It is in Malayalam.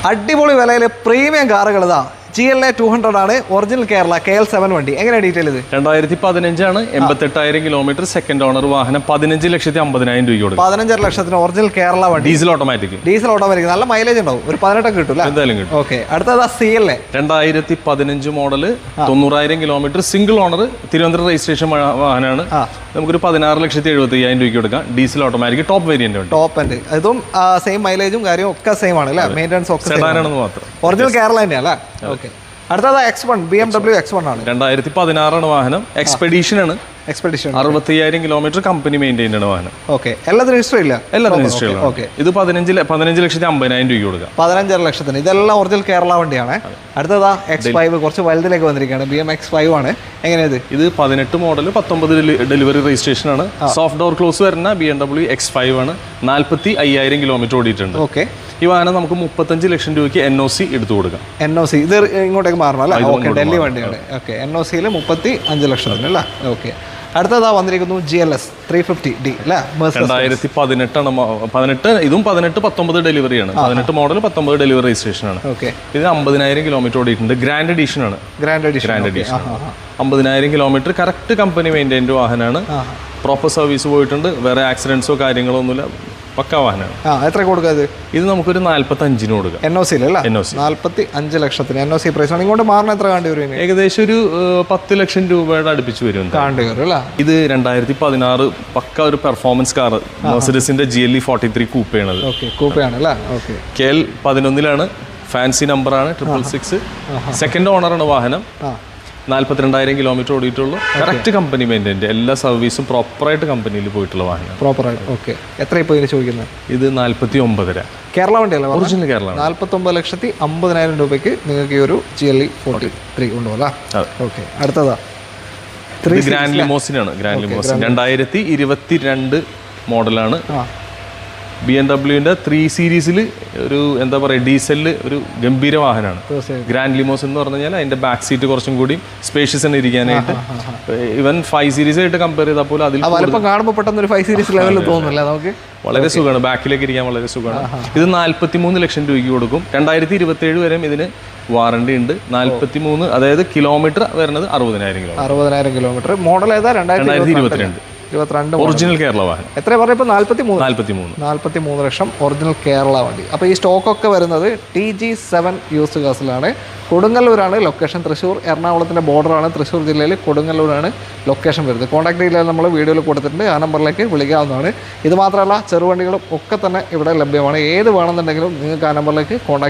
അടിപൊളി വിലയിൽ പ്രീമിയം കാറുകൾ ഇതാ GLA 200 ആണ് ഒറിജിനൽ കേരള KL7 വണ്ടി. എങ്ങനെയാണ് ഡീറ്റെയിൽ ഇത്? 2015 ആണ്, 88,000 കിലോമീറ്റർ, സെക്കൻഡ് ഓണർ വാഹനം, 15,50,000 രൂപ. 15 ലക്ഷത്തിന് ഒറിജിനൽ കേരള വണ്ടി, ഡീസൽ ഓട്ടോമാറ്റിക്. നല്ല മൈലേജ് ഉണ്ടാവും, ഒരു 18 കിട്ടും. എന്തായാലും കിട്ടും. ഓക്കെ, അടുത്തത് CLA 2015 model, 90,000 kilometre, single owner, Thiruvananthapuram registration വാഹനമാണ്. നമുക്കൊരു 16,75,000 രൂപയ്ക്ക് കൊടുക്കാം. Diesel automatic, top variant. Top end, ഇതും സെയിം മൈലേജും കാര്യവും ഒക്കെ സെയിം ആണ് അല്ലേ? മെയിൻ്റെനൻസ് ഒക്കെ സെഡാനാണെന്ന് മാത്രം. ഒറിജിനൽ കേരള തന്നെയല്ലേ? ഓക്കെ, അടുത്തത് X1 BMW X1 ആണ്. 2016 ആണ് വാഹനം. എക്സ്പെഡീഷൻ ആണ്. 65,000 കിലോമീറ്റർ, കമ്പനി മെയിൻറ്റൈൻഡ് ആണ് വാഹനം. ഓക്കെ, എല്ലാത്തിനും രജിസ്റ്റർ ഇല്ല? എല്ലാത്തിനും രജിസ്റ്റർ ഇല്ല. ഓക്കെ, ഇത് 15,50,000 രൂപ കൊടുക്കാം. 15 ലക്ഷത്തിന്. ഇതെല്ലാം ഒറിജിനൽ കേരള വണ്ടിയാണ്. അടുത്തതാ X5, കുറച്ച് വലുതിലേക്ക് വന്നിരിക്കുകയാണ്. BM-X5 ആണ്. എങ്ങനെയത്? ഇത് 18 മോഡൽ, 19 ഡെലിവറി രജിസ്ട്രേഷൻ ആണ്. സോഫ്റ്റ് ഡോർ ക്ലോസ് വരുന്ന BMW X5 ആണ്. 45,000 കിലോമീറ്റർ ഓടിയിട്ടുണ്ട്. ഓക്കെ, ഈ വാഹനം നമുക്ക് 35 ലക്ഷം രൂപയ്ക്ക് NOC എടുത്തു കൊടുക്കാം. NOC ഇത് ഇങ്ങോട്ടേക്ക് മാറണം അല്ലേ? ഓക്കെ, ഡൽഹി വണ്ടിയാണ്. ഓക്കെ, NOCയിൽ 35 ലക്ഷത്തിന് അല്ലേ? ഓക്കെ, അടുത്തതാ വന്നിരിക്കുന്നു GLS 350D അല്ലേ? 2018 ആണ്. 18, ഇതും 18-19 ഡെലിവറിയാണ്. 18 മോഡൽ, 19 ഡെലിവറി രജിസ്ട്രേഷൻ ആണ്. ഓക്കെ, ഇത് 50,000 കിലോമീറ്റർ ഓടിയിട്ടുണ്ട്. ഗ്രാൻഡ് എഡീഷൻ ആണ്. Grand edition 50,000 kilometre, correct company maintained വാഹനമാണ്. പ്രോപ്പർ സർവീസ് പോയിട്ടുണ്ട്. വേറെ ആക്സിഡൻസോ കാര്യങ്ങളോ ഒന്നുമില്ല. പക്ക വാഹനമാണ്. എത്ര കൊടുക്കാത്? ഇത് നമുക്കൊരു 45 കൊടുക്കാം. NOC 45 ലക്ഷത്തിന് NOC പ്രൈസ് ആണ്. ഇങ്ങോട്ട് മാറണം എത്ര കാണ്ടി വരും? ഏകദേശം ഒരു 10 ലക്ഷം രൂപയുടെ അടുപ്പിച്ച് വരും. ഇത് 2016 പക്ക ഒരു പെർഫോമൻസ് കാർ, മെർസിഡസിന്റെ GLE 43 കൂപ്പയാണ്. KL 11 ഫാൻസി നമ്പറാണ്, 666. സെക്കൻഡ് ഓണറാണ് വാഹനം. 42,000 കിലോമീറ്റർ ഓടിയിട്ടുള്ളൂ. കറക്റ്റ് കമ്പനി മെയിൻറ്റൈൻഡ്, എല്ലാ സർവീസും പ്രോപ്പറായിട്ട് കമ്പനിയിൽ പോയിട്ടുള്ള വാഹനം. പ്രോപ്പറായിട്ട്. ഓക്കെ, എത്ര ഇപ്പോൾ ഇതിന് ചോദിക്കുന്നത്? ഇത് 49,000. കേരള വണ്ടിയല്ല? ഒറിജിനൽ കേരള. 49,50,000 രൂപയ്ക്ക് നിങ്ങൾക്ക് ഈ ഒരു GLE 43 കൊണ്ടുപോകാം. ഓക്കെ, അടുത്തതാ ഗ്രാൻഡ് ലിമോസിനാണ്. ഗ്രാൻഡ് ലിമോസിൻ 2022 മോഡലാണ്. BMW 3 സീരീസിൽ ഒരു എന്താ പറയുക, ഡീസലിൽ ഒരു ഗംഭീര വാഹനമാണ് ഗ്രാൻഡ് ലിമോസ് എന്ന് പറഞ്ഞു കഴിഞ്ഞാൽ. അതിന്റെ ബാക്ക് സീറ്റ് കുറച്ചും കൂടി സ്പേഷ്യസ് ആണ് ഇരിക്കാനായിട്ട്. ഇവൻ 5 സീരീസ് ആയിട്ട് കമ്പയർ ചെയ്താൽ പോലും അതിൽ കാണുമ്പോൾ പെട്ടെന്ന് ഒരു 5 സീരീസ് ലെവലിൽ തോന്നുന്നില്ല നമുക്ക്. വളരെ സുഖമാണ്, ബാക്കിലേക്ക് ഇരിക്കാൻ വളരെ സുഖമാണ്. ഇത് 43 ലക്ഷം രൂപയ്ക്ക് കൊടുക്കും. 2027 വരെ ഇതിന് വാറണ്ടി ഉണ്ട്. 43, അതായത് കിലോമീറ്റർ വരുന്നത് 60,000 കിലോമീറ്റർ. മോഡൽ ഏതാ? 2022 ഒറിജിനൽ കേരള വാഹനം. എത്ര പറഞ്ഞപ്പോൾ? 43 ലക്ഷം ഒറിജിനൽ കേരള വണ്ടി. അപ്പോൾ ഈ സ്റ്റോക്കൊക്കെ വരുന്നത് TG7 യൂസ്ഡ് കാസിലാണ്. കൊടുങ്ങല്ലൂരാണ് ലൊക്കേഷൻ. തൃശ്ശൂർ എറണാകുളത്തിൻ്റെ ബോർഡറാണ്. തൃശ്ശൂർ ജില്ലയിൽ കൊടുങ്ങല്ലൂരാണ് ലൊക്കേഷൻ വരുന്നത്. കോൺടാക്ട് ഡീറ്റെയിൽ നമ്മൾ വീഡിയോയിൽ കൊടുത്തിട്ടുണ്ട്. ആ നമ്പറിലേക്ക് വിളിക്കാവുന്നതാണ്. ഇത് മാത്രമല്ല, ചെറുവണ്ടികളും ഒക്കെ തന്നെ ഇവിടെ ലഭ്യമാണ്. ഏത് വേണമെന്നുണ്ടെങ്കിലും നിങ്ങൾക്ക് ആ നമ്പറിലേക്ക് കോൺടാക്ട്